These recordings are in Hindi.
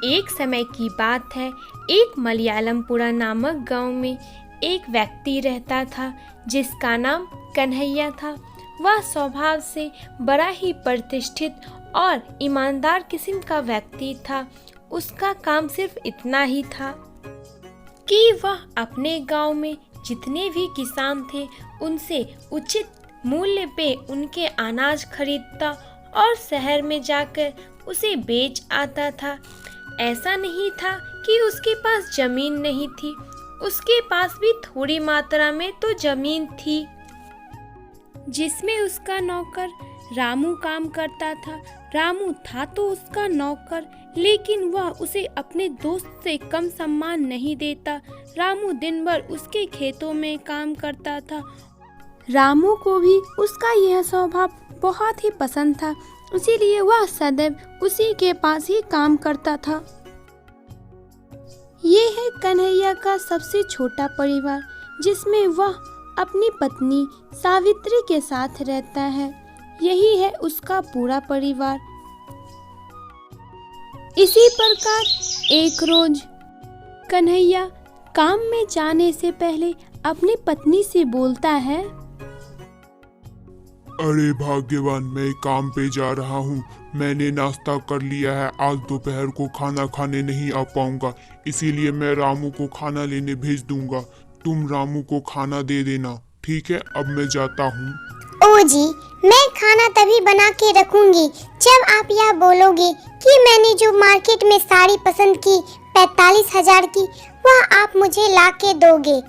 एक समय की बात है, एक मलयालमपुरा नामक गांव में एक व्यक्ति रहता था जिसका नाम कन्हैया था। वह स्वभाव से बड़ा ही प्रतिष्ठित और ईमानदार किस्म का व्यक्ति था। उसका काम सिर्फ इतना ही था कि वह अपने गांव में जितने भी किसान थे उनसे उचित मूल्य पे उनके अनाज खरीदता और शहर में जाकर उसे बेच आता था। ऐसा नहीं था कि उसके पास जमीन नहीं थी, उसके पास भी थोड़ी मात्रा में तो जमीन थी जिसमें उसका नौकर रामू काम करता था। रामू था तो उसका नौकर, लेकिन वह उसे अपने दोस्त से कम सम्मान नहीं देता। रामू दिन भर उसके खेतों में काम करता था। रामू को भी उसका यह स्वभाव बहुत ही पसंद था, इसीलिए वह सदैव उसी के पास ही काम करता था। ये है कन्हैया का सबसे छोटा परिवार, जिसमें वह अपनी पत्नी सावित्री के साथ रहता है। यही है उसका पूरा परिवार। इसी प्रकार एक रोज कन्हैया काम में जाने से पहले अपनी पत्नी से बोलता है, अरे भाग्यवान, मैं काम पे जा रहा हूँ। मैंने नाश्ता कर लिया है। आज दोपहर को खाना खाने नहीं आ पाऊंगा, इसीलिए मैं रामू को खाना लेने भेज दूंगा। तुम रामू को खाना दे देना, ठीक है? अब मैं जाता हूँ। ओ जी, मैं खाना तभी बना के रखूंगी जब आप यह बोलोगे कि मैंने जो मार्केट में साड़ी पसंद की 45,000 की, वह आप मुझे ला के दोगे।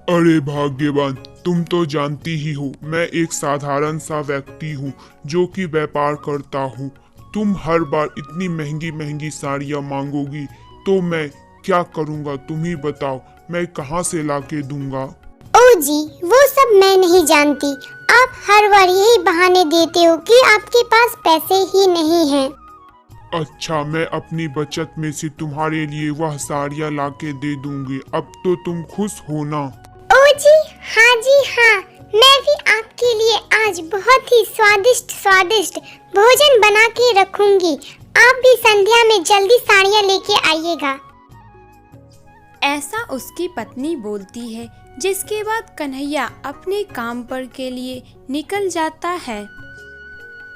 अरे भाग्यवान, तुम तो जानती ही हो मैं एक साधारण सा व्यक्ति हूँ जो कि व्यापार करता हूँ। तुम हर बार इतनी महंगी महंगी साड़ियाँ मांगोगी तो मैं क्या करूँगा? तुम ही बताओ, मैं कहाँ से ला के दूंगा? ओ जी, वो सब मैं नहीं जानती। आप हर बार यही बहाने देते हो कि आपके पास पैसे ही नहीं हैं। अच्छा, मैं अपनी बचत में से तुम्हारे लिए वह साड़ियाँ ला के दे दूंगी। अब तो तुम खुश हो ना? ओ जी हाँ, मैं भी आपके लिए आज बहुत ही स्वादिष्ट भोजन बना के रखूंगी। आप भी संध्या में जल्दी साड़ियाँ लेके आइएगा। ऐसा उसकी पत्नी बोलती है, जिसके बाद कन्हैया अपने काम पर के लिए निकल जाता है।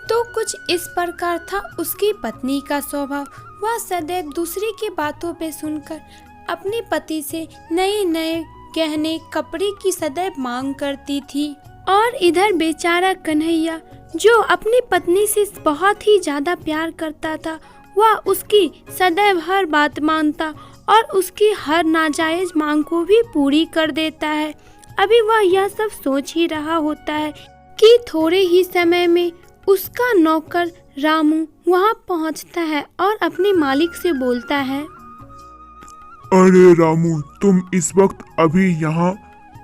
तो कुछ इस प्रकार था उसकी पत्नी का स्वभाव। वह सदैव दूसरे की बातों पे सुनकर अपने पति से नए नए गहने कपड़े की सदैव मांग करती थी। और इधर बेचारा कन्हैया, जो अपनी पत्नी से बहुत ही ज्यादा प्यार करता था, वह उसकी सदैव हर बात मानता और उसकी हर नाजायज मांग को भी पूरी कर देता है। अभी वह यह सब सोच ही रहा होता है कि थोड़े ही समय में उसका नौकर रामू वहां पहुंचता है और अपने मालिक से बोलता है, अरे रामू, तुम इस वक्त अभी यहाँ?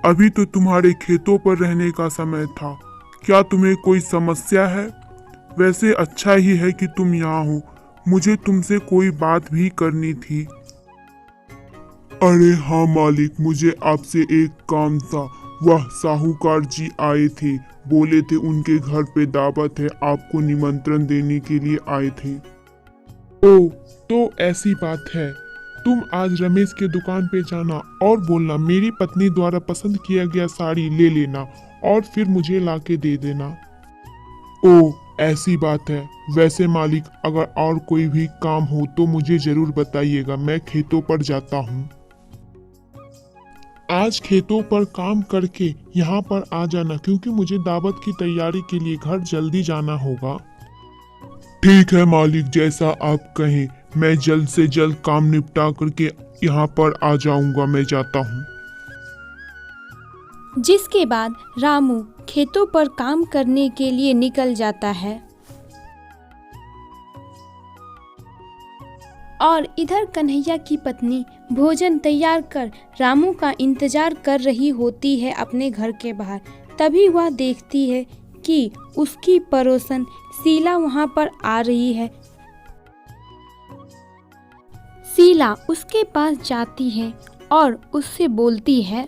अभी तो तुम्हारे खेतों पर रहने का समय था। क्या तुम्हें कोई समस्या है? वैसे अच्छा ही है कि तुम यहाँ हो। मुझे तुमसे कोई बात भी करनी थी। अरे हाँ मालिक, मुझे आपसे एक काम था। वह साहूकार जी आए थे, बोले थे उनके घर पे दावत है, आपको निमंत्रण देने के लिए आए थे। ओ, तो ऐसी बात है। तुम आज रमेश के दुकान पे जाना और बोलना मेरी पत्नी द्वारा पसंद किया गया साड़ी ले लेना और फिर मुझे लाके दे देना। ओ, ऐसी बात है। वैसे मालिक, अगर और कोई भी काम हो तो मुझे जरूर बताइएगा। मैं खेतों पर जाता हूँ। आज खेतों पर काम करके यहाँ पर आ जाना, क्योंकि मुझे दावत की तैयारी के लिए घर जल्दी जाना होगा। ठीक है मालिक, जैसा आप कहें। मैं जल्द से जल्द काम निपटा करके यहाँ पर आ जाऊंगा। मैं जाता हूँ। जिसके बाद रामू खेतों पर काम करने के लिए निकल जाता है। और इधर कन्हैया की पत्नी भोजन तैयार कर रामू का इंतजार कर रही होती है अपने घर के बाहर। तभी वह देखती है कि उसकी पड़ोसन शीला वहां पर आ रही है। शीला उसके पास जाती है और उससे बोलती है,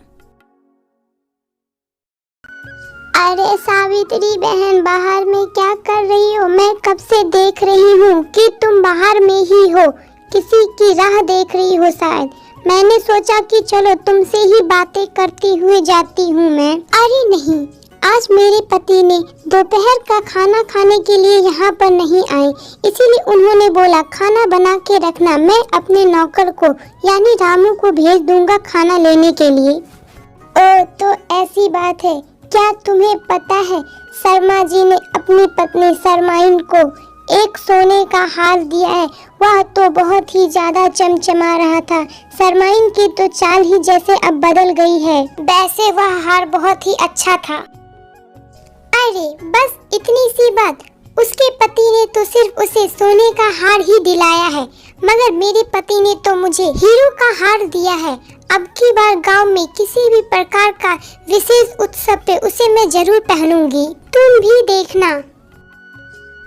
अरे सावित्री बहन, बाहर में क्या कर रही हो? मैं कब से देख रही हूँ कि तुम बाहर में ही हो, किसी की राह देख रही हो शायद। मैंने सोचा कि चलो तुमसे ही बातें करती हुई जाती हूँ मैं। अरे नहीं, आज मेरे पति ने दोपहर का खाना खाने के लिए यहाँ पर नहीं आए, इसीलिए उन्होंने बोला खाना बना के रखना, मैं अपने नौकर को यानी रामू को भेज दूंगा खाना लेने के लिए। ओ तो ऐसी बात है। क्या तुम्हें पता है शर्मा जी ने अपनी पत्नी शर्माइन को एक सोने का हार दिया है। वह तो बहुत ही ज्यादा चमचमा रहा था। शर्माइन की तो चाल ही जैसे अब बदल गई है। वैसे वह हार बहुत ही अच्छा था। अरे बस इतनी सी बात। उसके पति ने तो सिर्फ उसे सोने का हार ही दिलाया है, मगर मेरे पति ने तो मुझे हीरो का हार दिया है। अब की बार गांव में किसी भी प्रकार का विशेष उत्सव पे उसे मैं जरूर पहनूंगी, तुम भी देखना।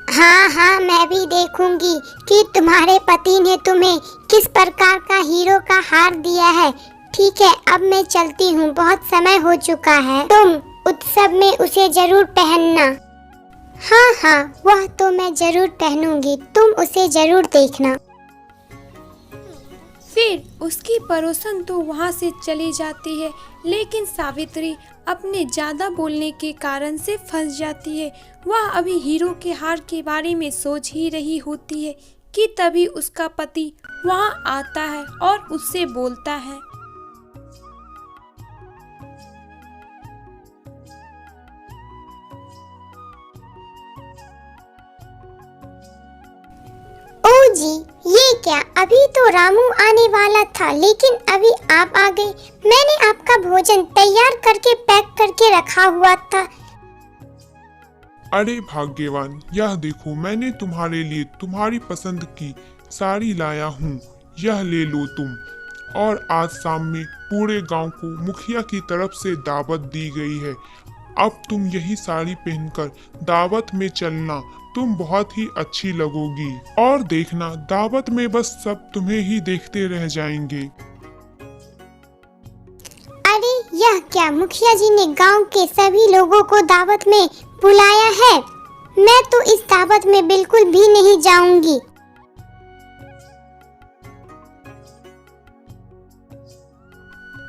हाँ हाँ, मैं भी देखूंगी कि तुम्हारे पति ने तुम्हें किस प्रकार का हीरो का हार दिया है। ठीक है, अब मैं चलती हूँ, बहुत समय हो चुका है। तुम उत्सव में उसे जरूर पहनना। हाँ हाँ, वह तो मैं जरूर पहनूंगी, तुम उसे जरूर देखना। फिर उसकी पड़ोसन तो वहाँ से चली जाती है, लेकिन सावित्री अपने ज्यादा बोलने के कारण से फंस जाती है। वह अभी हीरो के हार के बारे में सोच ही रही होती है कि तभी उसका पति वहाँ आता है और उससे बोलता है। ओ जी, ये क्या? अभी तो रामू आने वाला था, लेकिन अभी आप आ गए। मैंने आपका भोजन तैयार करके पैक करके रखा हुआ था। अरे भाग्यवान, यह देखो मैंने तुम्हारे लिए तुम्हारी पसंद की साड़ी लाया हूँ, यह ले लो तुम। और आज शाम में पूरे गांव को मुखिया की तरफ से दावत दी गई है। अब तुम यही साड़ी पहनकर दावत में चलना, तुम बहुत ही अच्छी लगोगी। और देखना, दावत में बस सब तुम्हें ही देखते रह जाएंगे। अरे यह क्या? मुखिया जी ने गांव के सभी लोगों को दावत में बुलाया है। मैं तो इस दावत में बिल्कुल भी नहीं जाऊंगी।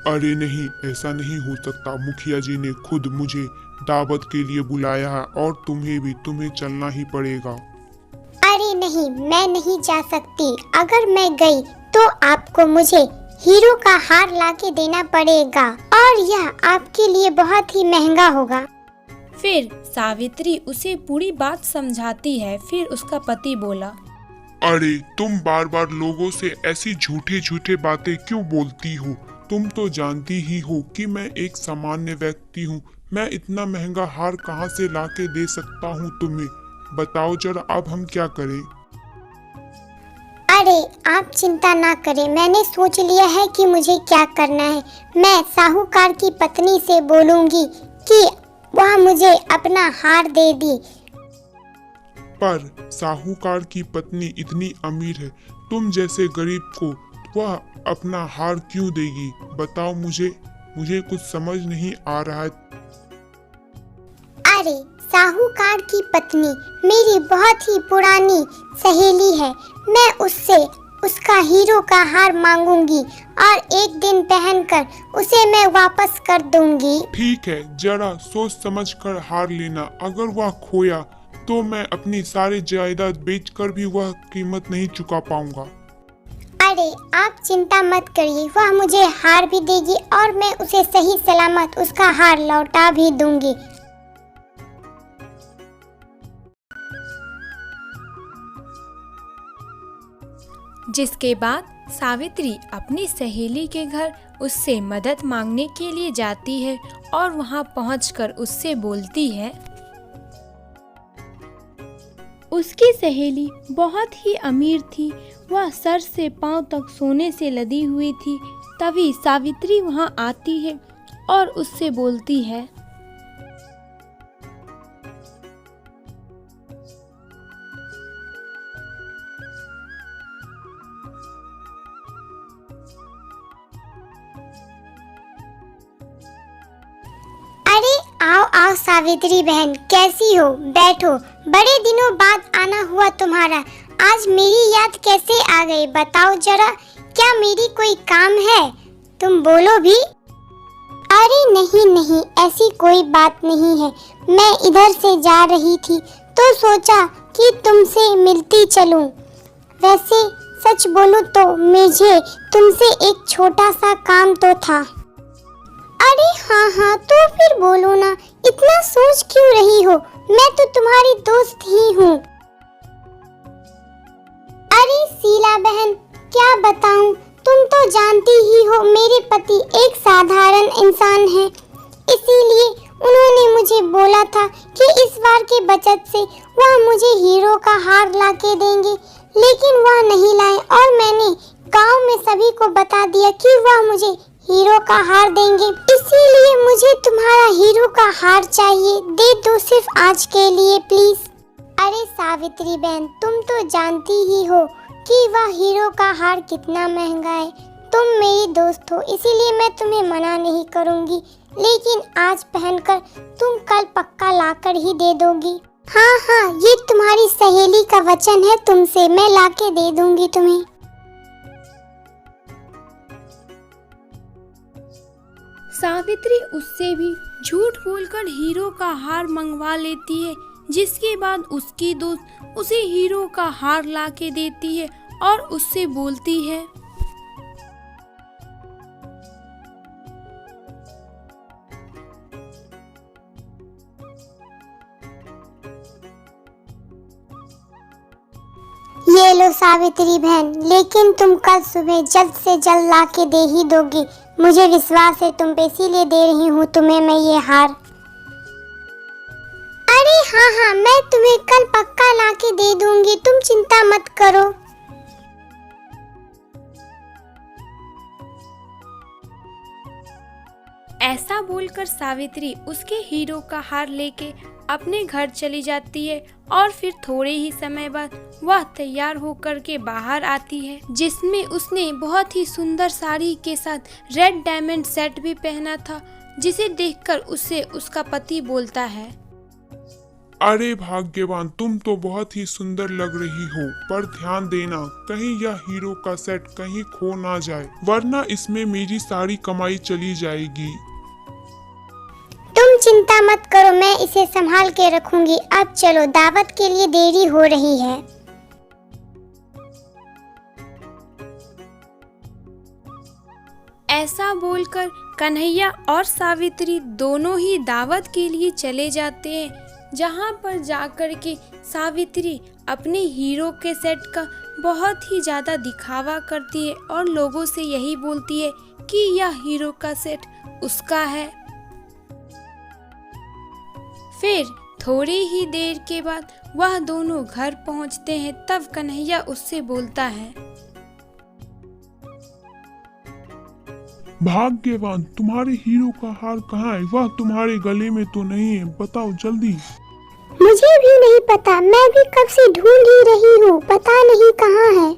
अरे नहीं, ऐसा नहीं हो सकता। मुखिया जी ने खुद मुझे दावत के लिए बुलाया है और तुम्हें भी, तुम्हें चलना ही पड़ेगा। अरे नहीं, मैं नहीं जा सकती। अगर मैं गई तो आपको मुझे हीरो का हार लाके देना पड़ेगा और यह आपके लिए बहुत ही महंगा होगा। फिर सावित्री उसे पूरी बात समझाती है। फिर उसका पति बोला, अरे तुम बार बार लोगों से ऐसी झूठे झूठे बातें क्यों बोलती हो? तुम तो जानती ही हो कि मैं एक सामान्य व्यक्ति हूँ। मैं इतना महंगा हार कहाँ से लाके दे सकता हूँ तुम्हें? बताओ जरा, अब हम क्या करें? अरे आप चिंता ना करें, मैंने सोच लिया है कि मुझे क्या करना है। मैं साहूकार की पत्नी से बोलूंगी कि वह मुझे अपना हार दे दी। पर साहूकार की पत्नी इतनी अमीर है, तुम जैसे गरीब को वह अपना हार क्यों देगी? बताओ मुझे कुछ समझ नहीं आ रहा है। अरे साहूकार की पत्नी मेरी बहुत ही पुरानी सहेली है। मैं उससे उसका हीरो का हार मांगूंगी और एक दिन पहनकर उसे मैं वापस कर दूंगी। ठीक है, जरा सोच समझ कर हार लेना। अगर वह खोया तो मैं अपनी सारी जायदाद बेचकर भी वह कीमत नहीं चुका पाऊंगा। अरे आप चिंता मत करिए, वह मुझे हार भी देगी और मैं उसे सही सलामत उसका हार लौटा भी दूंगी। जिसके बाद सावित्री अपनी सहेली के घर उससे मदद मांगने के लिए जाती है और वहां पहुंचकर उससे बोलती है। उसकी सहेली बहुत ही अमीर थी, वह सर से पांव तक सोने से लदी हुई थी। तभी सावित्री वहां आती है और उससे बोलती है, अरे आओ आओ सावित्री बहन, कैसी हो? बैठो, बड़े दिनों बाद आना हुआ तुम्हारा। आज मेरी याद कैसे आ गई बताओ जरा, क्या मेरी कोई काम है? तुम बोलो भी। अरे नहीं नहीं, ऐसी कोई बात नहीं है। मैं इधर से जा रही थी तो सोचा कि तुमसे मिलती चलूं। वैसे सच बोलूं तो मुझे तुमसे एक छोटा सा काम तो था। अरे हाँ, तो फिर बोलो ना, इतना सोच क्यों रही हो? मैं तो तुम्हारी दोस्त ही हूँ। अरे शीला बहन, क्या बताऊं, तुम तो जानती ही हो मेरे पति एक साधारण इंसान हैं। इसीलिए उन्होंने मुझे बोला था कि इस बार के बचत से वह मुझे हीरो का हार ला के देंगे, लेकिन वह नहीं लाए और मैंने गांव में सभी को बता दिया कि वह मुझे हीरो का हार देंगे। इसीलिए मुझे तुम्हारा हीरो का हार चाहिए, दे दो सिर्फ आज के लिए प्लीज। अरे सावित्री बहन, तुम तो जानती ही हो कि वह हीरो का हार कितना महंगा है। तुम मेरी दोस्त हो, इसीलिए मैं तुम्हें मना नहीं करूंगी, लेकिन आज पहनकर तुम कल पक्का लाकर ही दे दोगी। हाँ, ये तुम्हारी सहेली का वचन है तुमसे, मैं लाके दे दूंगी तुम्हें। सावित्री उससे भी झूठ बोलकर हीरो का हार मंगवा लेती है, जिसके बाद उसकी दोस्त उसे हीरो का हार लाके देती है और उससे बोलती है, ये लो सावित्री बहन, लेकिन तुम कल सुबह जल्द से जल्द लाके दे ही दोगी। मुझे विश्वास है तुम पे, इसीलिए दे रही हूँ तुम्हें मैं ये हार। अरे हाँ, मैं तुम्हें कल पक्का लाके दे दूंगी, तुम चिंता मत करो। ऐसा बोलकर सावित्री उसके हीरो का हार लेके अपने घर चली जाती है और फिर थोड़े ही समय बाद वह तैयार होकर के बाहर आती है, जिसमें उसने बहुत ही सुंदर साड़ी के साथ रेड डायमंड सेट भी पहना था, जिसे देखकर उसे उसका पति बोलता है, अरे भाग्यवान, तुम तो बहुत ही सुंदर लग रही हो, पर ध्यान देना कहीं यह हीरो का सेट कहीं खो ना जाए, वरना इसमें मेरी सारी कमाई चली जाएगी। तुम चिंता मत करो, मैं इसे संभाल के रखूंगी। अब चलो, दावत के लिए देरी हो रही है। ऐसा बोलकर कन्हैया और सावित्री दोनों ही दावत के लिए चले जाते हैं, जहां पर जाकर के सावित्री अपने हीरो के सेट का बहुत ही ज़्यादा दिखावा करती है और लोगों से यही बोलती है कि यह हीरो का सेट उसका है। फिर थोड़ी ही देर के बाद वह दोनों घर पहुंचते हैं। तब कन्हैया उससे बोलता है, भाग्यवान, तुम्हारे हीरो का हार कहाँ है? वह तुम्हारे गले में तो नहीं है, बताओ जल्दी। मुझे भी नहीं पता, मैं भी कब से ढूंढ ही रही हूँ, पता नहीं कहाँ है।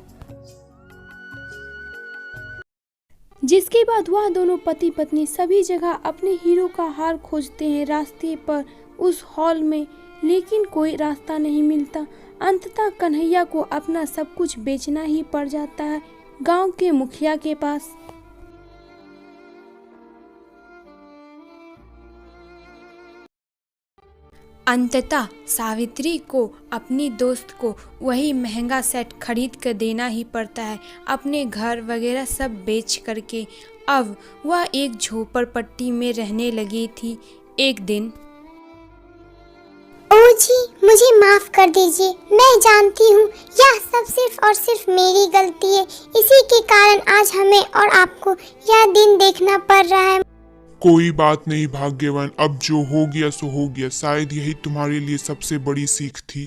जिसके बाद वह दोनों पति पत्नी सभी जगह अपने हीरो का हार खोजते हैं, रास्ते पर, उस हॉल में, लेकिन कोई रास्ता नहीं मिलता। अंततः कन्हैया को अपना सब कुछ बेचना ही पड़ जाता है गांव के मुखिया के पास। अंततः सावित्री को अपनी दोस्त को वही महंगा सेट खरीद कर देना ही पड़ता है, अपने घर वगैरह सब बेच करके। अब वह एक झोपड़पट्टी में रहने लगी थी। एक दिन, ओ जी, मुझे माफ कर दीजिए, मैं जानती हूँ यह सब सिर्फ और सिर्फ मेरी गलती है। इसी के कारण आज हमें और आपको यह दिन देखना पड़ रहा है। कोई बात नहीं भाग्यवान, अब जो हो गया सो हो गया, शायद यही तुम्हारे लिए सबसे बड़ी सीख थी।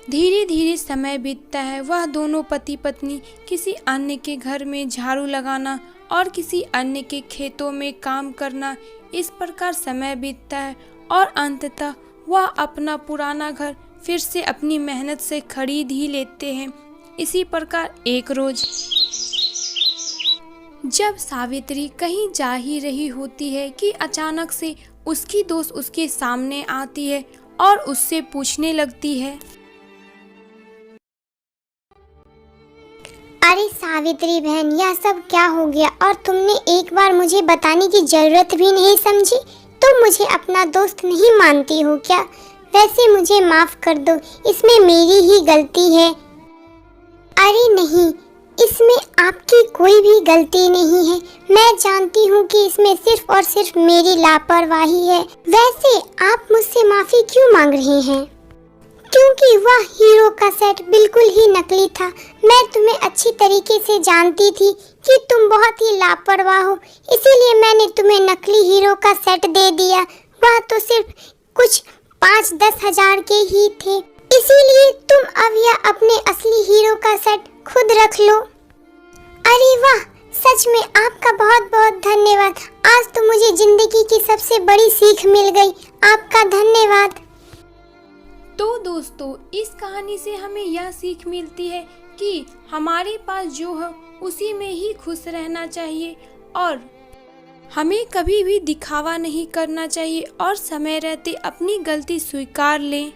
धीरे धीरे समय बीतता है। वह दोनों पति पत्नी किसी अन्य के घर में झाड़ू लगाना और किसी अन्य के खेतों में काम करना, इस प्रकार समय बीतता है और अंततः वह अपना पुराना घर फिर से अपनी मेहनत से खरीद ही लेते हैं। इसी प्रकार एक रोज जब सावित्री कहीं जा ही रही होती है कि अचानक से उसकी दोस्त उसके सामने आती है और उससे पूछने लगती है। अरे सावित्री बहन, यह सब क्या हो गया और तुमने एक बार मुझे बताने की जरूरत भी नहीं समझी? तुम मुझे अपना दोस्त नहीं मानती हो क्या? वैसे मुझे माफ कर दो, इसमें मेरी ही गलती है। अरे नहीं, इसमें आपकी कोई भी गलती नहीं है। मैं जानती हूँ कि इसमें सिर्फ और सिर्फ मेरी लापरवाही है। वैसे आप मुझसे माफी क्यों मांग रहे हैं? क्योंकि वह हीरो का सेट बिल्कुल ही नकली था। मैं तुम्हें अच्छी तरीके से जानती थी कि तुम बहुत ही लापरवाह हो, इसीलिए मैंने तुम्हें नकली हीरो का सेट दे दिया। वह तो सिर्फ कुछ 5-10 हजार के ही थे, इसीलिए तुम अब यह अपने असली हीरो का सेट खुद रख लो। अरे वाह, सच में आपका बहुत बहुत धन्यवाद। आज तो मुझे जिंदगी की सबसे बड़ी सीख मिल गई। आपका धन्यवाद। तो दोस्तों, इस कहानी से हमें यह सीख मिलती है कि हमारे पास जो है उसी में ही खुश रहना चाहिए और हमें कभी भी दिखावा नहीं करना चाहिए और समय रहते अपनी गलती स्वीकार लें।